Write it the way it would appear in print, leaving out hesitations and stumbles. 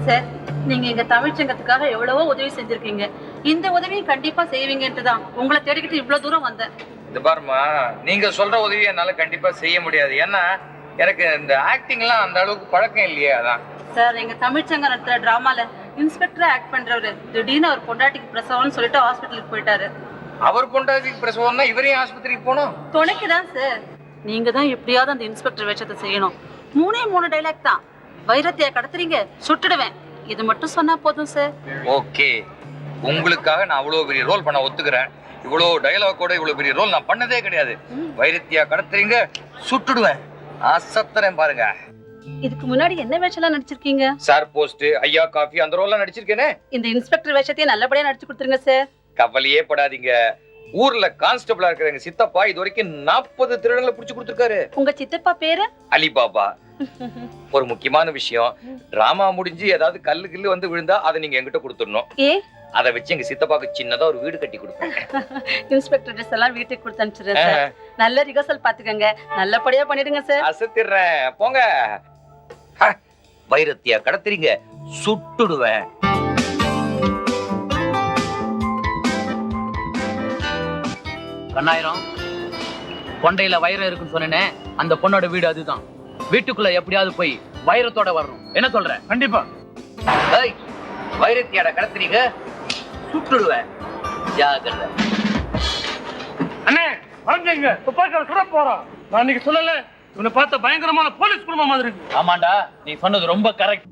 Sir, நீங்க எங்க தமிழ்ச்சங்கத்துக்காக எவ்வளவோ உதவி செஞ்சிருக்கீங்க. இந்த உதவியும் கண்டிப்பா செய்வீங்கன்ட்டுதான் உங்களை தேடிக்கிட்டு இவ்வளவு தூரம் வந்தேன். இது பாருமா, நீங்க சொல்ற உதவி என்னால கண்டிப்பா செய்ய முடியாது. ஏன்னா எனக்கு இந்த ஆக்டிங் எல்லாம் அந்த அளவுக்கு பழக்கம் இல்லையே. அதான் சார், எங்க தமிழ்ச்சங்கம் நடத்துற டிராமால இன்ஸ்பெக்டரா ஆக்ட் பண்றவரு திடீர்னு அவர் பொண்டாட்டிக்கு பிரசவம்னு சொல்லிட்டு ஹாஸ்பிட்டலுக்கு போயிட்டாரு. அவர் பொண்டாட்டிக்கு பிரசவம்னா இவரையும் ஆஸ்பத்திரிக்கு போனோம்? துணைக்குதான் சார். நீங்க தான் எப்படியாவது அந்த இன்ஸ்பெக்டர் வேஷத்தை செய்யணும். 3 டைலாக் தான். வைரத்தையா கடத்துறீங்க, சுட்டுடுவேன், இது மட்டும் சொன்னா போதும் சார். ஓகே, உங்களுக்காக நான் அவ்வளவு பெரிய ரோல் பண்ண ஒத்துக்கிறேன். இவ்வளவு டயலாக்கோட இவ்வளவு பெரிய ரோல் நான் பண்ணதே கிடையாது. வைரத்தியா கடத்துறீங்க, சுட்டுடுவேன், அசத்துறேன் பாருங்க. இதுக்கு முன்னாடி என்ன வேஷம்லாம் நடிச்சிருக்கீங்க? சார் போஸ்ட், ஐயா காஃபி, அந்த ரோல்லாம் நடிச்சிருக்கேனே. இந்த இன்ஸ்பெக்டர் வேஷத்தையே நல்லபடியா நடிச்சு கொடுத்துருங்க சார். கவலையே படாதீங்க. ஊர்ல கான்ஸ்டபிளா இருக்கிற எங்க சித்தப்பா இது வரைக்கும் 40 திருடங்களை புடிச்சு கொடுத்துருக்காரு. உங்க சித்தப்பா பேரு? அலிபாபா. ஒரு முக்கியமான விஷயம், டிராமா முடிஞ்சு ஏதாவது கல்லு கில்லு வந்து விழுந்தா அதை நீங்க என்கிட்ட கொடுத்துடணும். அதை வச்சு எங்க சித்தப்பாக்கு சின்னதா ஒரு வீடு கட்டி கொடுப்பேன். இன்ஸ்பெக்டர் ட்ரெஸ் எல்லாம் வீட்டுக்கு கொடுத்து அனுப்பிச்சிடுறேன் சார். நல்ல ரிஹர்சல் பாத்துக்கங்க, நல்லபடியா பண்ணிடுங்க சார். அசத்திடுறேன் போங்க. வைரத்தியா கடத்துறீங்க, சுட்டுடுவேன். கண்ணாயிரம், கொண்டையில வைரம் இருக்குன்னு சொன்னேனே, அந்த பொண்ணோட வீடு அதுதான். வீட்டுக்குள்ள எப்படியாவது போய் வைரத்தோட வரணும். என்ன சொல்ற? கண்டிப்பா. வைரத்தியாட கடத்துறீங்க, சுட்டுடுவேன், ஜாகிரதை. அண்ணே வாங்க, துப்பாக்கியால சுட போறோம். நான் இன்னைக்கு சொல்லல, இவனை பார்த்த பயங்கரமான போலீஸ் குடும்பம் மாதிரி இருக்கு. ஆமாண்டா, நீ சொன்னது ரொம்ப கரெக்ட்.